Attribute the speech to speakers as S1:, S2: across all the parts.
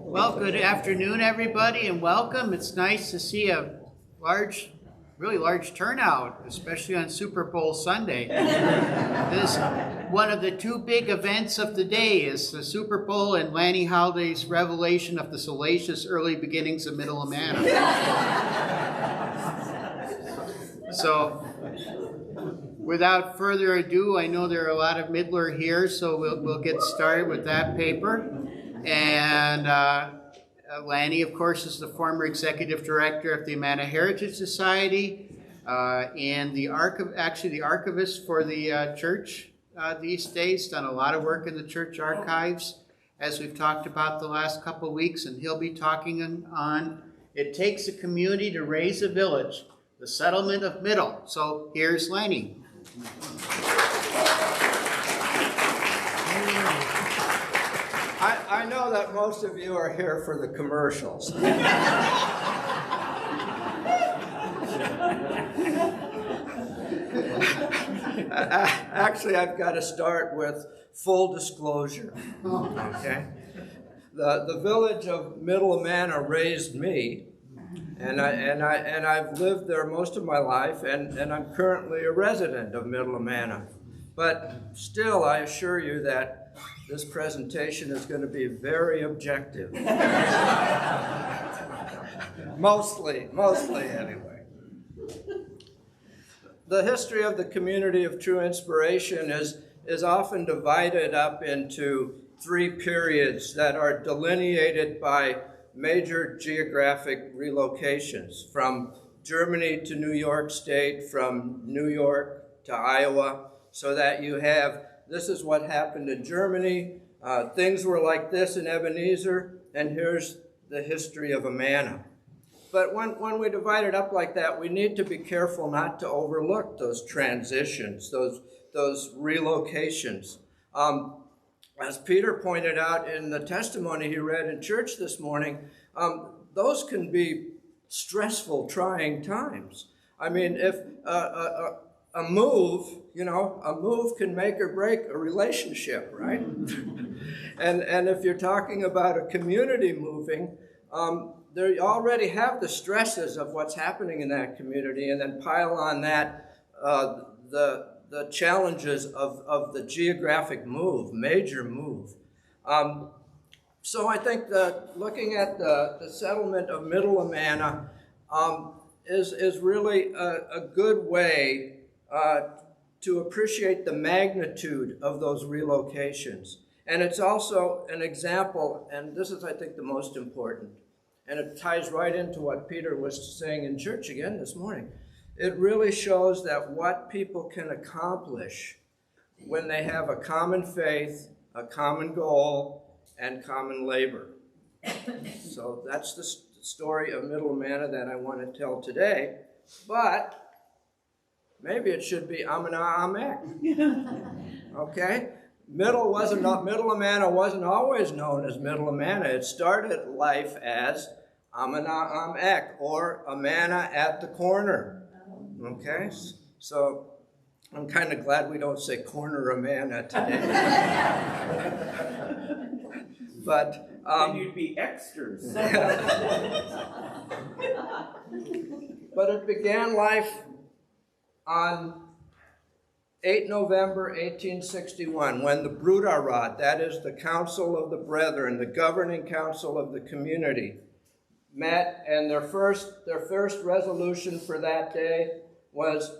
S1: Well, good afternoon, everybody, and welcome. It's nice to see a really large turnout, especially on Super Bowl Sunday. This one of the two big events of the day is the Super Bowl and Lanny Haldy's revelation of the salacious early beginnings of Middle Amana. So, without further ado, I know there are a lot of Midler here, so we'll get started with that paper. And Lanny, of course, is the former executive director of the Amana Heritage Society and the archivist for the church these days. Done a lot of work in the church archives, as we've talked about the last couple of weeks, and he'll be talking on "It Takes a Community to Raise a Village: The Settlement of Middle." So here's Lanny.
S2: I know that most of you are here for the commercials. Actually, I've got to start with full disclosure. Okay, the village of Middle Amana raised me, and I've lived there most of my life, and I'm currently a resident of Middle Amana. But still, I assure you that this presentation is going to be very objective. Mostly anyway. The history of the community of True Inspiration is often divided up into three periods that are delineated by major geographic relocations, from Germany to New York State, from New York to Iowa, so that you have, this is what happened in Germany, things were like this in Ebenezer, and here's the history of Amana. But when we divide it up like that, we need to be careful not to overlook those transitions, those relocations. As Peter pointed out in the testimony he read in church this morning, those can be stressful, trying times. I mean, if a move can make or break a relationship, right? and if you're talking about a community moving, they already have the stresses of what's happening in that community, and then pile on that the challenges of the geographic move, major move. So I think that looking at the settlement of Middle Amana is really a good way to appreciate the magnitude of those relocations. And it's also an example, and this is, I think, the most important, and it ties right into what Peter was saying in church again this morning. It really shows that what people can accomplish when they have a common faith, a common goal, and common labor. So that's the story of Middle Amana that I want to tell today. But maybe it should be Amana Amek. Okay? Middle Amana wasn't always known as Middle Amana. It started life as Amana Amek, or Amana at the corner. Okay? So I'm kind of glad we don't say corner Amana today. But
S3: then you'd be extras.
S2: But it began life on 8 November 1861, when the Bruderrat, that is the Council of the Brethren, the governing council of the community, met, and their first resolution for that day was,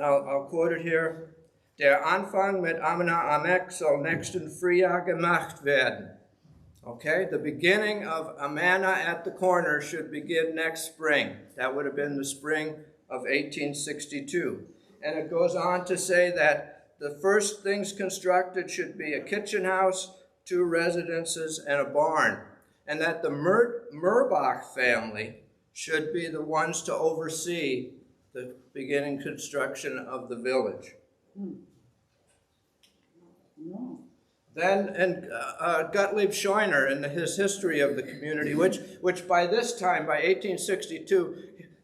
S2: I'll quote it here, "Der Anfang mit Amana Amek soll nächsten Frühjahr gemacht werden." Okay, the beginning of Amana at the corner should begin next spring. That would have been the spring of 1862. And it goes on to say that the first things constructed should be a kitchen house, 2 residences, and a barn. And that the Murbach family should be the ones to oversee the beginning construction of the village. Then, and Gottlieb Scheuner in his history of the community, which by this time, by 1862,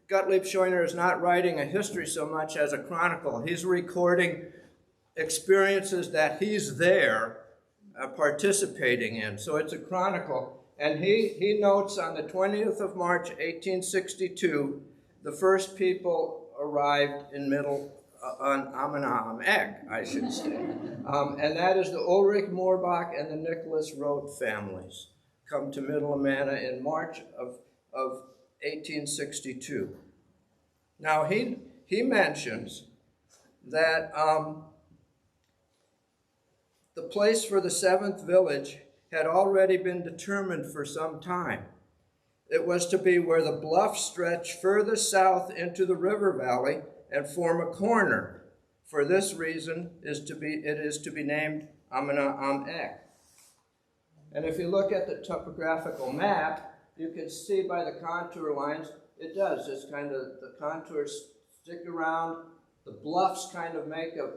S2: Gottlieb Scheuner is not writing a history so much as a chronicle. He's recording experiences that he's there participating in. So it's a chronicle. And he notes on the 20th of March, 1862, the first people arrived in on Amana, I should say. And that is the Ulrich Moorbach and the Nicholas Roth families come to Middle Amana in March of 1862. Now, he mentions that the place for the seventh village had already been determined for some time. It was to be where the bluffs stretch further south into the river valley and form a corner. For this reason, it is to be named Amana Am Ek. And if you look at the topographical map, you can see by the contour lines, it does. It's kind of, the contours stick around, the bluffs kind of make a,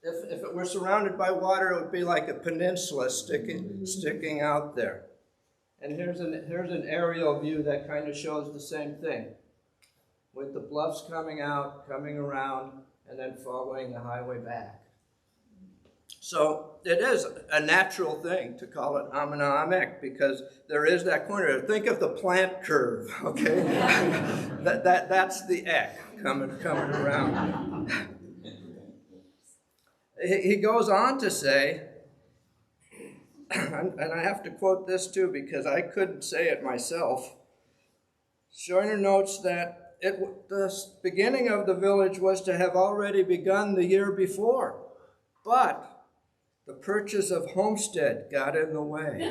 S2: if it were surrounded by water, it would be like a peninsula sticking out there. And here's an aerial view that kind of shows the same thing, with the bluffs coming out, coming around, and then following the highway back. So it is a natural thing to call it Amana Amek because there is that corner. Think of the plant curve, okay? that's the ek coming around. He goes on to say, and I have to quote this too because I couldn't say it myself. Scheuner notes that the beginning of the village was to have already begun the year before, but the purchase of homestead got in the way.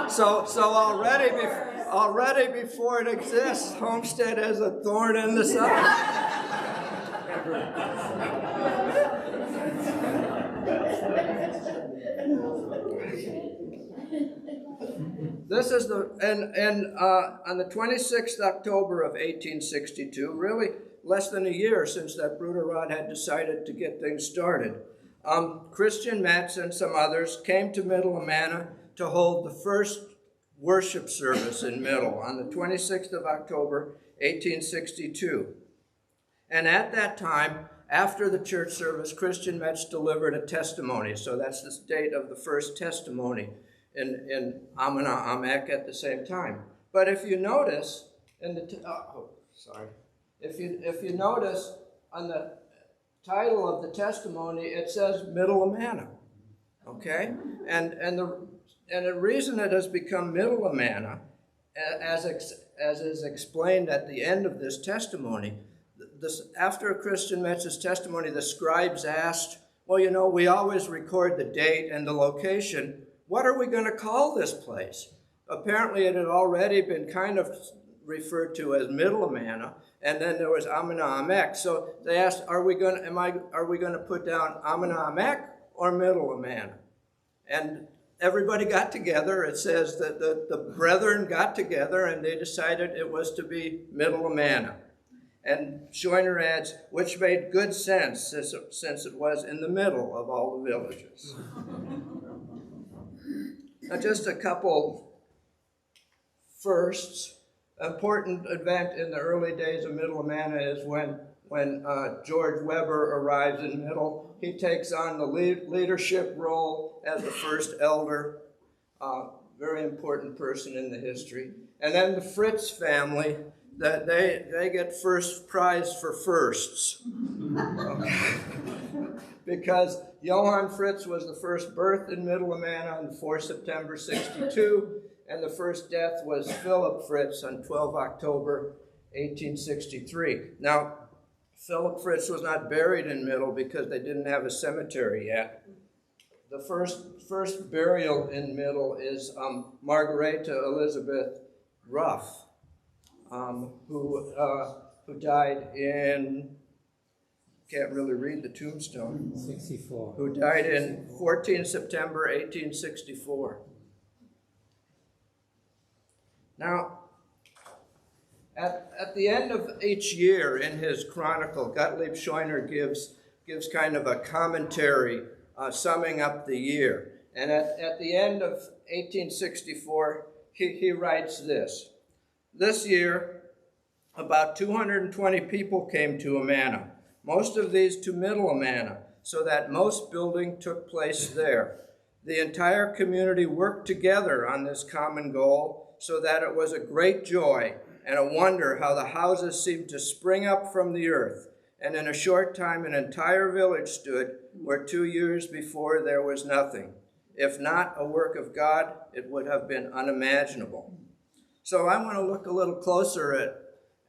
S2: So already before it exists, homestead is a thorn in the side. This is on the 26th October of 1862, really less than a year since that Bruderrod had decided to get things started, Christian Metz and some others came to Middle Amana to hold the first worship service in Middle on the 26th of October, 1862. And at that time, after the church service, Christian Metz delivered a testimony. So that's the date of the first testimony in Amana Amek at the same time. But if you notice in the if you notice on the title of the testimony, it says Middle Amana. Okay, and the reason it has become Middle Amana, as is explained at the end of this testimony. After Christian Metz's testimony, the scribes asked, well, you know, we always record the date and the location. What are we going to call this place? Apparently, it had already been kind of referred to as Middle Amana, and then there was Amana Amek. So they asked, are we going to put down Amana Amek or Middle Amana? And everybody got together. It says that the brethren got together and they decided it was to be Middle Amana. And Scheuner adds, which made good sense since it was in the middle of all the villages. Now, just a couple firsts. Important event in the early days of Middle Amana is when George Weber arrives in Middle. He takes on the leadership role as the first elder, very important person in the history. And then the Fritz family, that they get first prize for firsts. Okay. Because Johann Fritz was the first birth in Middle Amana on 4 September 62, and the first death was Philip Fritz on 12 October 1863. Now, Philip Fritz was not buried in Middle because they didn't have a cemetery yet. The first burial in Middle is Margareta Elizabeth Ruff, who died in, can't really read the tombstone.
S4: 64.
S2: Who died in 14 September 1864. Now, At the end of each year in his chronicle, Gottlieb Scheuner gives kind of a commentary summing up the year. And at the end of 1864, he writes this. This year, about 220 people came to Amana, most of these to Middle Amana, so that most building took place there. The entire community worked together on this common goal, so that it was a great joy and a wonder how the houses seemed to spring up from the earth, and in a short time an entire village stood where 2 years before there was nothing. If not a work of God, it would have been unimaginable. So I want to look a little closer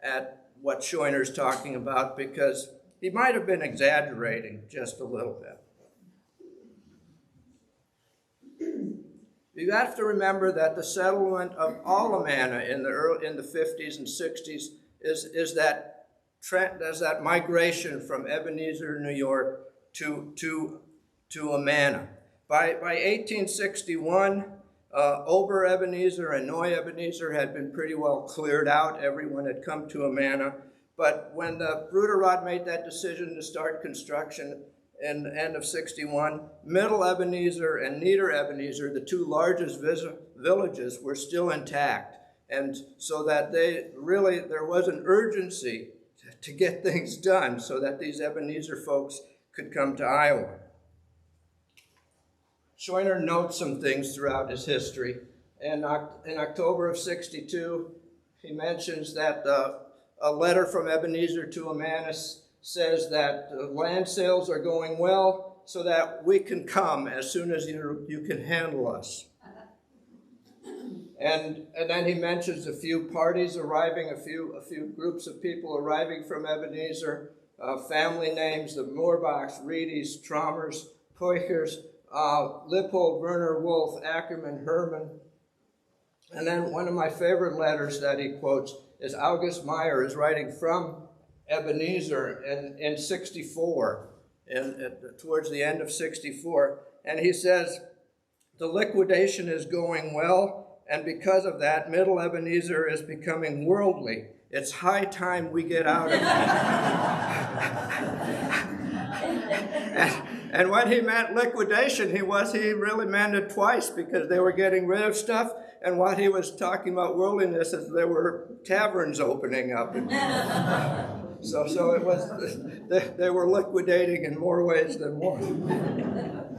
S2: at what Scheuner's talking about, because he might have been exaggerating just a little bit. You have to remember that the settlement of all Amana in the 50s and 60s is that migration from Ebenezer, New York to Amana. By 1861, Ober Ebenezer and Neu Ebenezer had been pretty well cleared out. Everyone had come to Amana. But when the Bruderrad made that decision to start construction in the end of 61, Middle Ebenezer and Nieder Ebenezer, the two largest villages, were still intact. And so that there was an urgency to get things done so that these Ebenezer folks could come to Iowa. Scheuner notes some things throughout his history. And in October of 62, he mentions that a letter from Ebenezer to Amana says that land sales are going well, so that we can come as soon as you can handle us. And then he mentions a few parties arriving, a few groups of people arriving from Ebenezer, family names, the Moorbachs, Reedies, Trommers, Peuchers, Lippold, Werner, Wolf, Ackerman, Herman. And then one of my favorite letters that he quotes is August Meyer is writing from Ebenezer in 64, towards the end of 64. And he says, the liquidation is going well, and because of that, Middle Ebenezer is becoming worldly. It's high time we get out of it. And when he meant liquidation, he really meant it twice, because they were getting rid of stuff, and what he was talking about worldliness is there were taverns opening up. So it was, they were liquidating in more ways than one.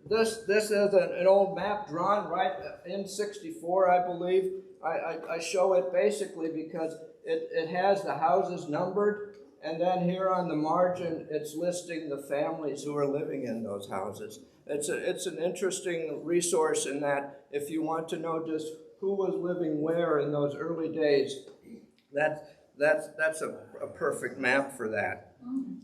S2: This is an old map drawn right in 64, I believe. I show it basically because it has the houses numbered, and then here on the margin, it's listing the families who are living in those houses. It's an interesting resource in that if you want to know just who was living where in those early days, that's a perfect map for that.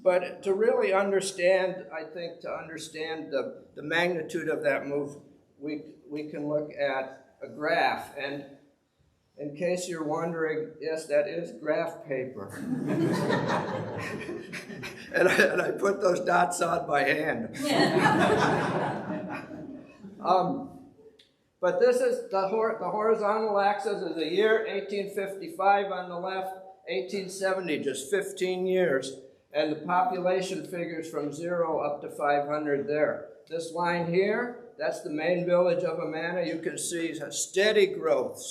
S2: But to really understand, I think, to understand the magnitude of that move, we can look at a graph. And in case you're wondering, yes, that is graph paper. and I put those dots on by hand. But this is the horizontal axis is the year 1855 on the left, 1870, just 15 years. And the population figures from 0 up to 500 there. This line here, that's the main village of Amana. You can see steady growth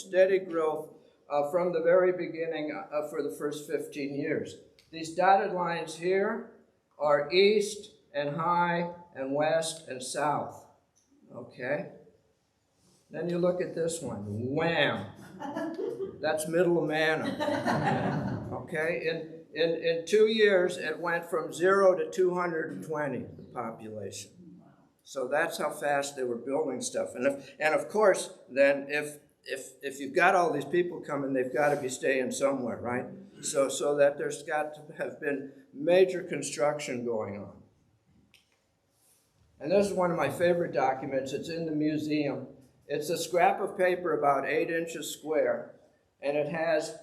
S2: from the very beginning for the first 15 years. These dotted lines here are east and high and west and south. Okay? Then you look at this one. Wham! That's Middle Amana. Okay? In 2 years, it went from 0 to 220, the population. So that's how fast they were building stuff. And of course, then if you've got all these people coming, they've got to be staying somewhere, right? So that there's got to have been major construction going on. And this is one of my favorite documents. It's in the museum. It's a scrap of paper about 8 inches square, and it has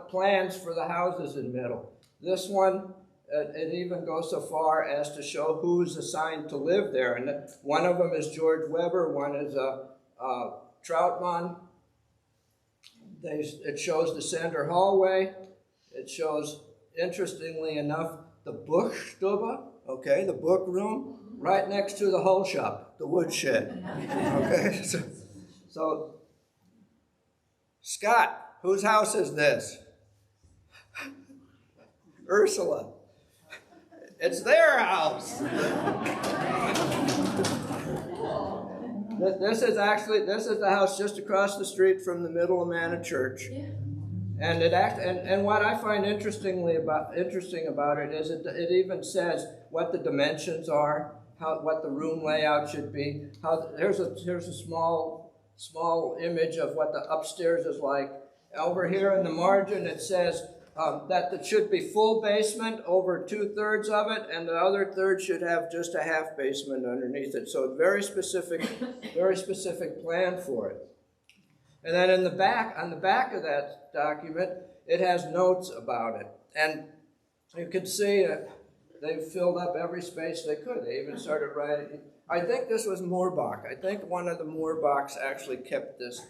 S2: plans for the houses in Middle. This one, it even goes so far as to show who's assigned to live there. And one of them is George Weber, one is Troutman, It shows the center hallway. It shows, interestingly enough, the Buchstube, okay, the book room, right next to the hull shop, the woodshed. Okay, so Scott, whose house is this? Ursula. It's their house. This is the house just across the street from the Middle Amana Church. And what I find interesting about it is it even says what the dimensions are, what the room layout should be. Here's a small image of what the upstairs is like. Over here in the margin it says that it should be full basement over 2/3 of it, and the other third should have just a half basement underneath it. So very specific plan for it. And then on the back of that document, it has notes about it. And you can see that they've filled up every space they could. They even started writing. I think this was Moorbach. I think one of the Moorbachs actually kept this,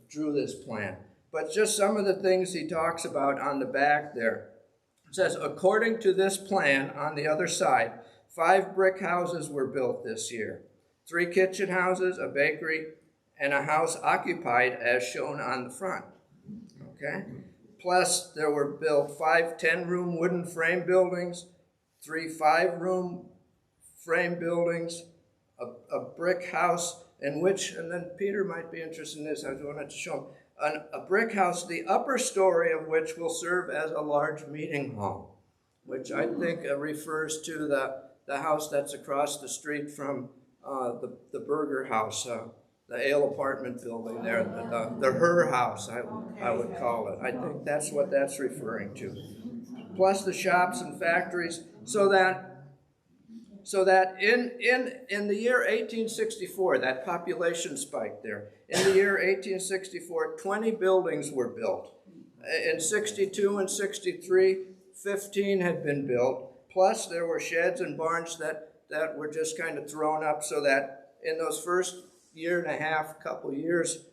S2: drew this plan. But just some of the things he talks about on the back there. It says, according to this plan on the other side, 5 brick houses were built this year. 3 kitchen houses, a bakery, and a house occupied as shown on the front. Okay? Plus, there were built 5 10-room wooden frame buildings, 3 5-room frame buildings, a brick house, and then Peter might be interested in this. I wanted to show him. A brick house, the upper story of which will serve as a large meeting hall, which I think refers to the house that's across the street from the Burger House, the Ale apartment building there, the Her House, I would call it. I think that's what that's referring to. Plus the shops and factories, so that in the year 1864, that population spike there, in the year 1864, 20 buildings were built. In 62 and 63, 15 had been built. Plus there were sheds and barns that were just kind of thrown up, so that in those first year and a half, couple years,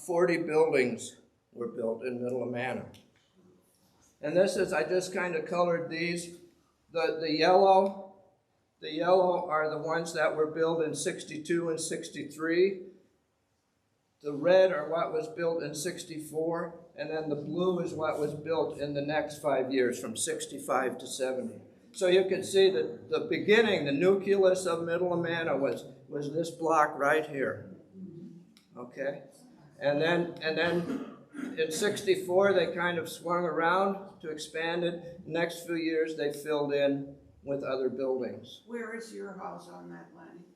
S2: 40 buildings were built in Middle Amana. And this is, I just kind of colored these. The yellow are the ones that were built in 62 and 63. The red are what was built in 64, and then the blue is what was built in the next 5 years, from 65 to 70. So you can see that the beginning, the nucleus of Middle Amana was this block right here. Okay? And then in 64, they kind of swung around to expand it. The next few years, they filled in with other buildings.
S4: Where is your house on that, Lanny?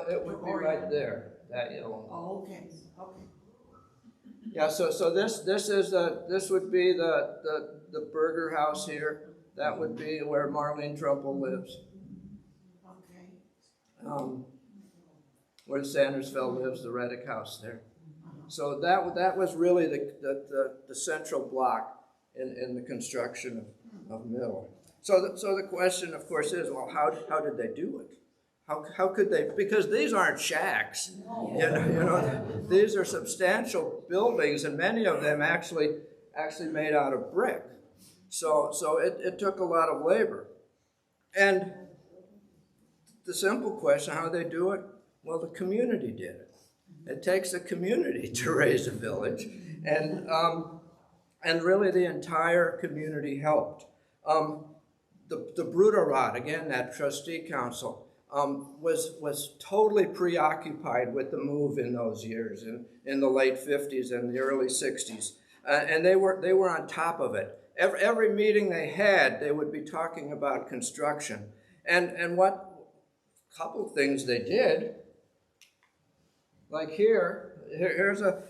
S2: It would be right there, that yellow.
S4: Oh, okay, okay.
S2: Yeah, so this would be the Burger House here. That would be where Marlene Trumpel lives.
S4: Okay.
S2: Where Sandersfeld lives, the Reddick House there. So that was really the central block in the construction of Middle. So the question, of course, is, well, how did they do it? How could they? Because these aren't shacks. You know, these are substantial buildings, and many of them actually made out of brick. So it took a lot of labor. And the simple question, how they do it? Well, the community did it. It takes a community to raise a village, and really the entire community helped. The Bruderrat, again, that trustee council, was totally preoccupied with the move in those years, in the late 50s and the early 60s, and they were on top of it. Every meeting they had, they would be talking about construction, and what couple things they did. Like here's a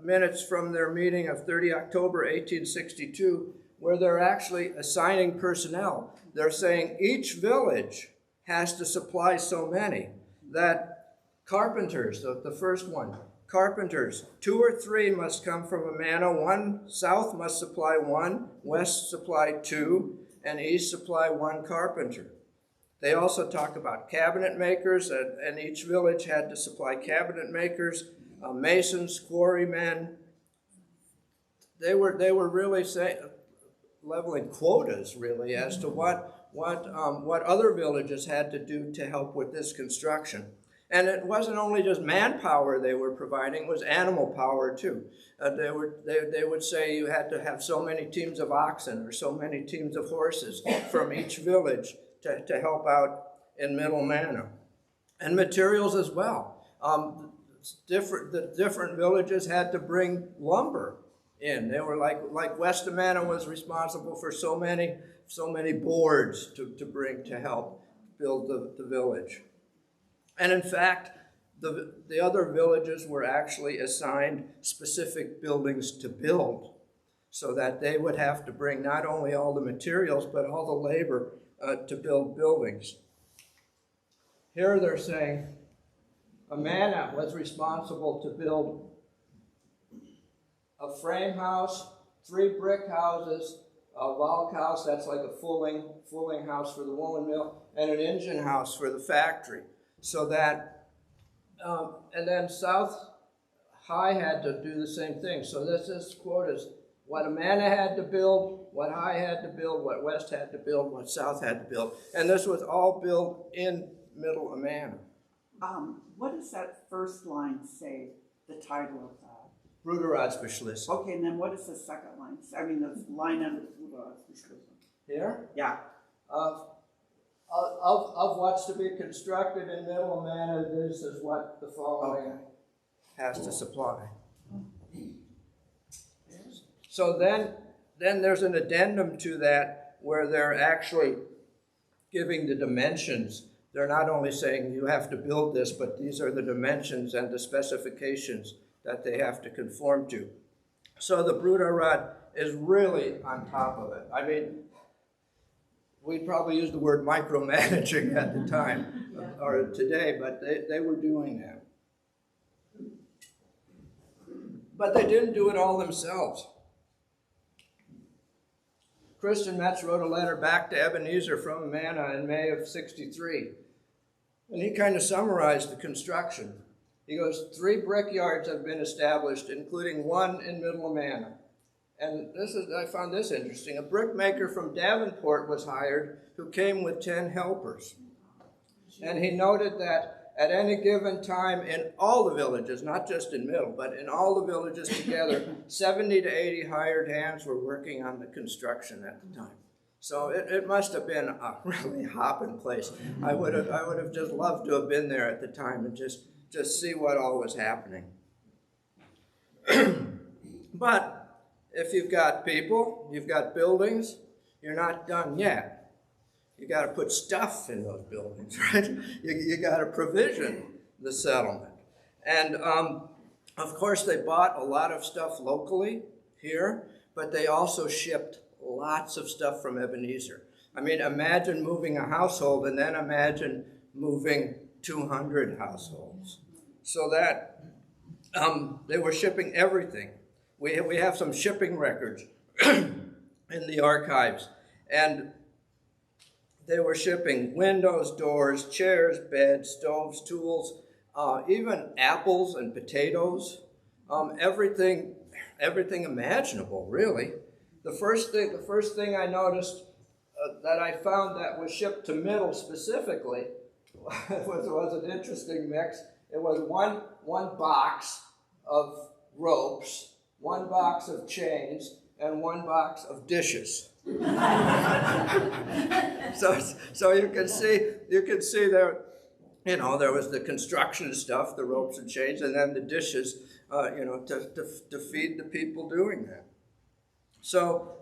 S2: minutes from their meeting of 30 October 1862, where they're actually assigning personnel. They're saying each village has to supply so many, that carpenters, the first one, carpenters, 2 or 3 must come from Amana, 1 south must supply 1, west supply 2, and east supply 1 carpenter. They also talk about cabinet makers, and each village had to supply cabinet makers, masons, quarrymen, they were really leveling quotas really as to what other villages had to do to help with this construction. And it wasn't only just manpower they were providing, it was animal power too. They would say you had to have so many teams of oxen or so many teams of horses from each village to help out in Middle Amana. And materials as well. The different villages had to bring lumber in. They were like West Amana was responsible for so many boards to bring to help build the village. And in fact, the other villages were actually assigned specific buildings to build so that they would have to bring not only all the materials, but all the labor to build buildings. Here they're saying Amana was responsible to build a frame house, 3 brick houses, a valk house, that's like a fulling house for the woolen mill, and an engine house for the factory. So that, and then South High had to do the same thing. So this quote is what Amana had to build, what High had to build, what West had to build, what South had to build. And this was all built in Middle Amana.
S4: What does that first line say, the title of that?
S2: Bruderratsbeschluss.
S4: Okay, and then what is the second line? I mean, the line under Bruderratsbeschluss.
S2: Here?
S4: Yeah.
S2: Of what's to be constructed in Middle Amana, this is what the following has to supply. So then there's an addendum to that where they're actually giving the dimensions. They're not only saying you have to build this, but these are the dimensions and the specifications that they have to conform to. So the Bruderrat is really on top of it. I mean, we'd probably use the word micromanaging at the time or today, but they were doing that. But they didn't do it all themselves. Christian Metz wrote a letter back to Ebenezer from Amana in May of '63. And he kind of summarized the construction. He goes, 3 brickyards have been established, including 1 in Middle Amana. And I found this interesting. A brickmaker from Davenport was hired who came with 10 helpers. And he noted that at any given time in all the villages, not just in Middle, but in all the villages together, 70 to 80 hired hands were working on the construction at the time. So it must have been a really hopping place. I would have just loved to have been there at the time and just see what all was happening. But if you've got people, you've got buildings, you're not done yet. You got to put stuff in those buildings, right? You got to provision the settlement. And of course, they bought a lot of stuff locally here, but they also shipped lots of stuff from Ebenezer. I mean, imagine moving a household and then imagine moving 200 households. So that they were shipping everything. We have some shipping records in the archives, and they were shipping windows, doors, chairs, beds, stoves, tools, even apples and potatoes, everything imaginable, really. The first thing I noticed that I found that was shipped to Middle specifically was an interesting mix. It was one box of ropes, 1 box of chains, and 1 box of dishes. So you can see there, there was the construction stuff, the ropes and chains, and then the dishes, to feed the people doing that. So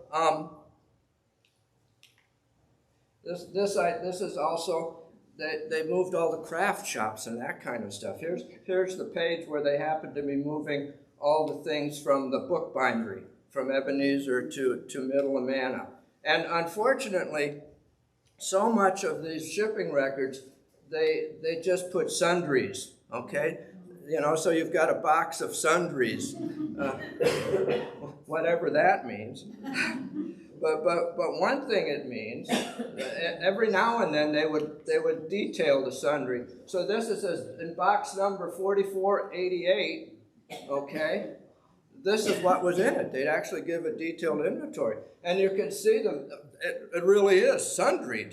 S2: this is also. They moved all the craft shops and that kind of stuff. Here's the page where they happen to be moving all the things from the bookbindery, from Ebenezer to Middle Amana. And unfortunately, so much of these shipping records, they just put sundries, okay? So you've got a box of sundries, whatever that means. But one thing it means, every now and then they would detail the sundry. So this is in box number 4488, okay? this is what was in it. They'd actually give a detailed inventory. And you can see it really is sundry.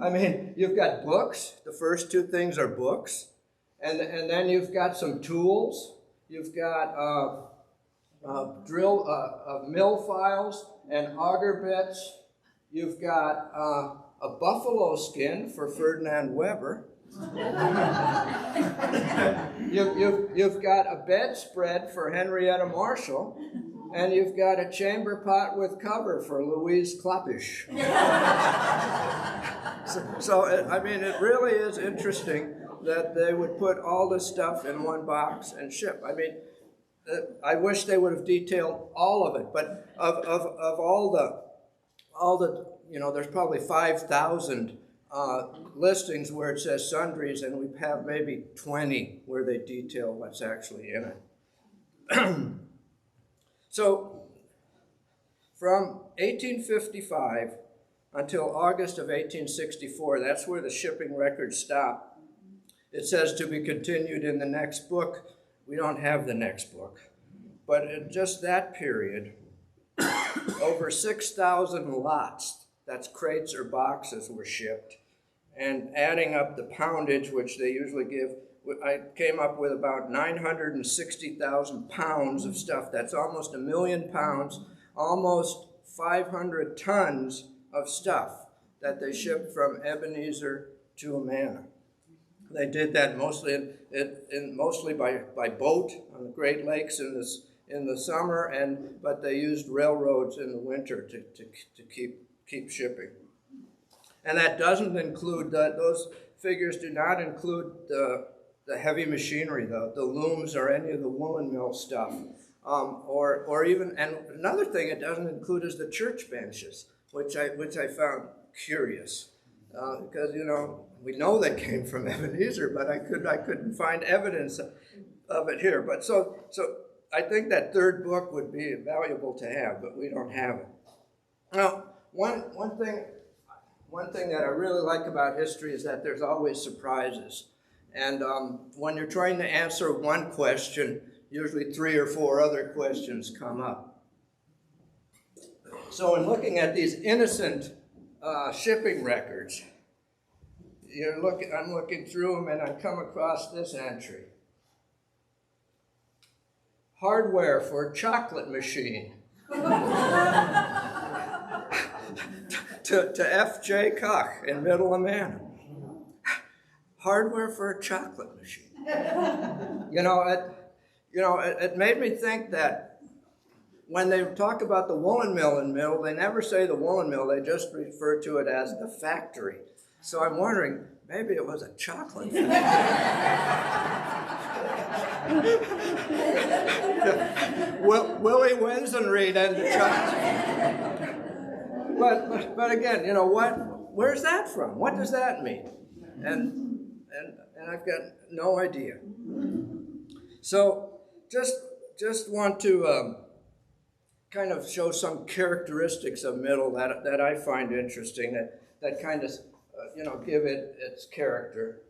S2: I mean, you've got books. The first two things are books. And then you've got some tools. You've got mill files and auger bits. You've got a buffalo skin for Ferdinand Weber. You've got a bedspread for Henrietta Marshall, and you've got a chamber pot with cover for Louise Kloppisch. I mean, it really is interesting that they would put all this stuff in one box and ship. I mean, I wish they would have detailed all of it, but of all the, you know, there's probably 5,000 listings where it says sundries, and we have maybe 20 where they detail what's actually in it. So from 1855 until August of 1864, that's where the shipping records stop. It says to be continued in the next book. We don't have the next book. But in just that period, over 6,000 lots, that's crates or boxes, were shipped. And adding up the poundage, which they usually give, I came up with about 960,000 pounds of stuff. That's almost 1 million pounds, almost 500 tons of stuff that they shipped from Ebenezer to Amana. They did that mostly mostly by boat on the Great Lakes in the summer, but they used railroads in the winter to keep shipping. And that doesn't include those figures do not include the heavy machinery, the looms or any of the woolen mill stuff, or even, and another thing it doesn't include is the church benches, which I found curious, because you know we know they came from Ebenezer, but I couldn't find evidence of it here. But so I think that third book would be valuable to have, but we don't have it. Now, one thing that I really like about history is that there's always surprises. And when you're trying to answer one question, usually 3 or 4 other questions come up. So in looking at these innocent shipping records, I'm looking through them and I come across this entry. Hardware for chocolate machine. to F.J. Koch in Middle Amana. Hardware for a chocolate machine. It made me think that when they talk about the woolen mill in Middle, they never say the woolen mill, they just refer to it as the factory. So I'm wondering, maybe it was a chocolate factory. Willie Winsenreid and the chocolate. But again, you know what? Where's that from? What does that mean? And I've got no idea. So just want to kind of show some characteristics of Middle that I find interesting, that kind of give it its character.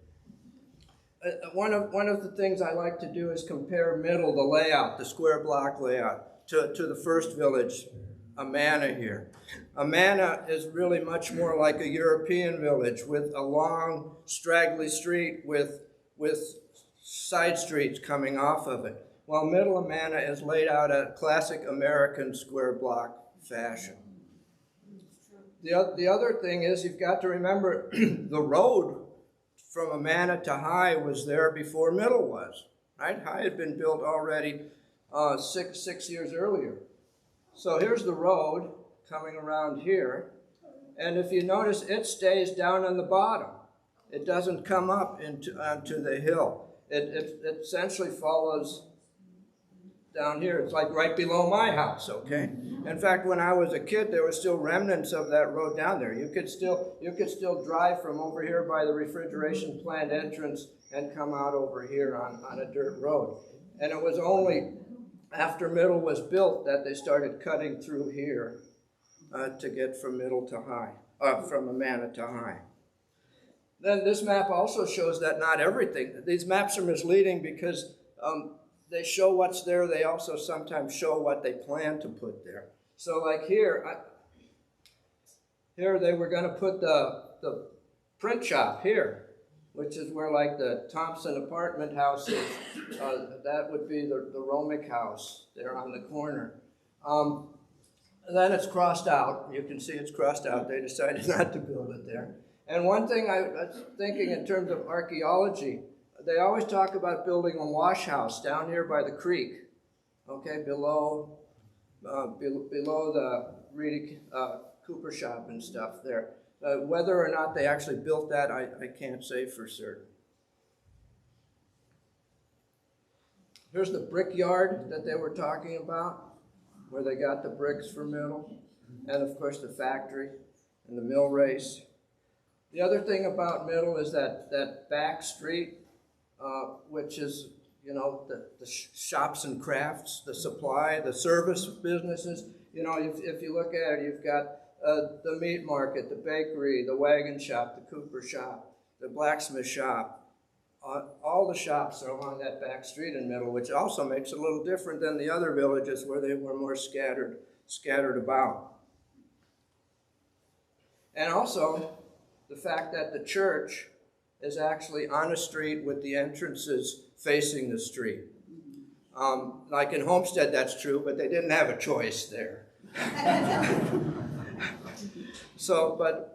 S2: One of the things I like to do is compare Middle, the layout, the square block layout, to the first village, Amana here. Amana is really much more like a European village with a long, straggly street with side streets coming off of it, while Middle Amana is laid out a classic American square block fashion. The other thing is you've got to remember the road from Amana to High was there before Middle was, right? High had been built already 6 years earlier. So here's the road coming around here, and if you notice, it stays down on the bottom. It doesn't come up onto the hill. It essentially follows down here. It's like right below my house, okay? In fact, when I was a kid, there were still remnants of that road down there. You could still drive from over here by the refrigeration plant entrance and come out over here on a dirt road. And it was only after Middle was built that they started cutting through here to get from Middle to High, from Amana to High. Then this map also shows that not everything. These maps are misleading because they show what's there. They also sometimes show what they plan to put there. So like here, here they were going to put the print shop here, which is where like the Thompson apartment house is. That would be the Romick house there on the corner. Then it's crossed out. You can see it's crossed out. They decided not to build it there. And one thing I was thinking in terms of archaeology, they always talk about building a wash house down here by the creek, okay, below the Reedy Cooper shop and stuff there. Whether or not they actually built that, I can't say for certain. Here's the brickyard that they were talking about, where they got the bricks for Middle, and of course the factory and the mill race. The other thing about Middle is that back street, which is, you know, the shops and crafts, the supply, the service businesses. You know, if you look at it, you've got the meat market, the bakery, the wagon shop, the Cooper shop, the blacksmith shop. All the shops are along that back street in Middle, which also makes it a little different than the other villages where they were more scattered about. And also the fact that the church is actually on a street with the entrances facing the street. Like in Homestead, that's true, but they didn't have a choice there. So, but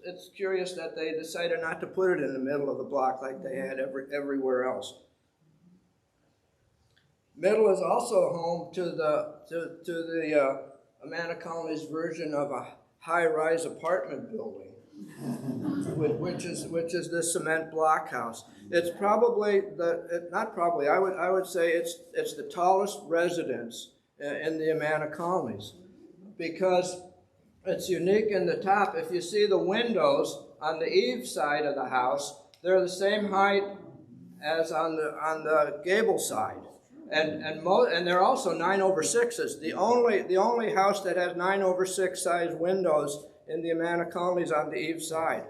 S2: it's curious that they decided not to put it in the middle of the block like they had everywhere else. Middle is also home to the Amana Colony's version of a high-rise apartment building, which is this cement block house. It's probably I would say it's the tallest residence in the Amana Colonies, because it's unique in the top. If you see the windows on the eave side of the house, they're the same height as on the gable side, and they're also 9/6s. The only house that has 9/6 size windows in the Amana Colonies on the eave side,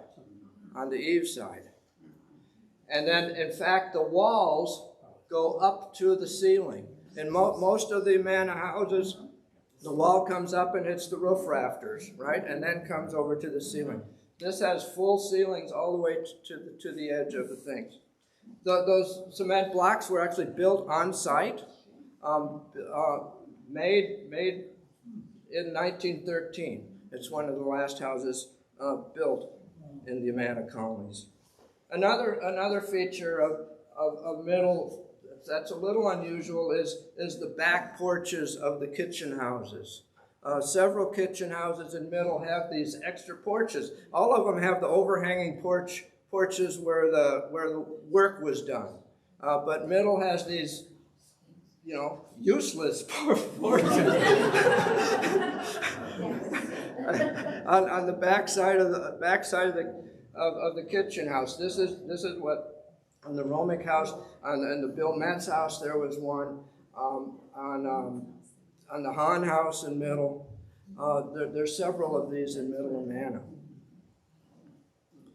S2: and then in fact the walls go up to the ceiling. In most of the Amana houses, the wall comes up and hits the roof rafters, right, and then comes over to the ceiling. This has full ceilings all the way to the edge of the things. Those cement blocks were actually built on site, made in 1913. It's one of the last houses built in the Amana Colonies. Another feature of Middle that's a little unusual is the back porches of the kitchen houses. Several kitchen houses in Middle have these extra porches. All of them have the overhanging porches where the work was done. But Middle has these, you know, useless porches on the back side of the kitchen house. This is what. On the Romick house, and the Bill Metz house, there was one. On the Hahn house in Middle, there's several of these in Middle Amana.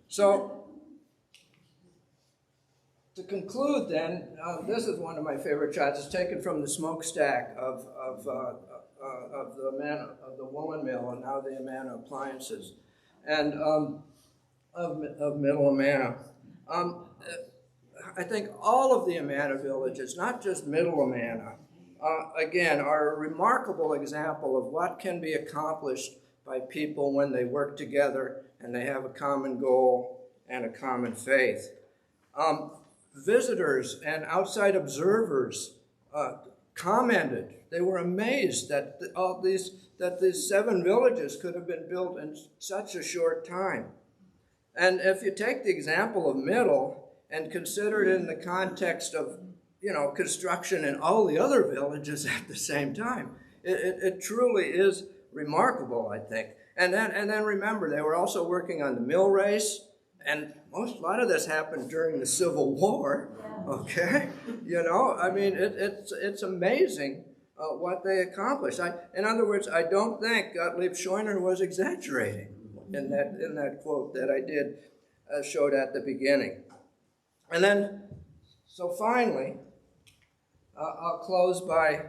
S2: So, to conclude, then, this is one of my favorite shots. It's taken from the smokestack of the woolen mill, and now the Amana appliances, and of Middle Amana. I think all of the Amana villages, not just Middle Amana, again, are a remarkable example of what can be accomplished by people when they work together and they have a common goal and a common faith. Visitors and outside observers commented. They were amazed that these 7 villages could have been built in such a short time. And if you take the example of Middle, and consider it in the context of, you know, construction in all the other villages at the same time, it truly is remarkable, I think. And then remember, they were also working on the mill race, and a lot of this happened during the Civil War. Okay, you know, I mean, it's amazing what they accomplished. In other words, I don't think Gottlieb Scheuner was exaggerating in that quote that I did showed at the beginning. And then, so finally, I'll close by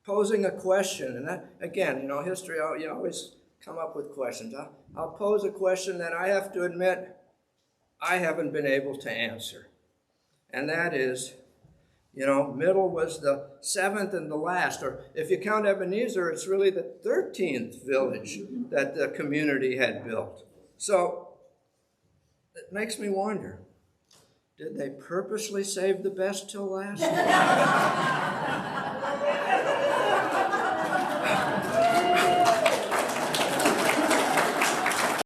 S2: posing a question. And that, again, you know, history, you always come up with questions. I'll pose a question that I have to admit I haven't been able to answer. And that is, you know, Middle was the 7th and the last, or if you count Ebenezer, it's really the 13th village that the community had built. So it makes me wonder, did they purposely save the best till last?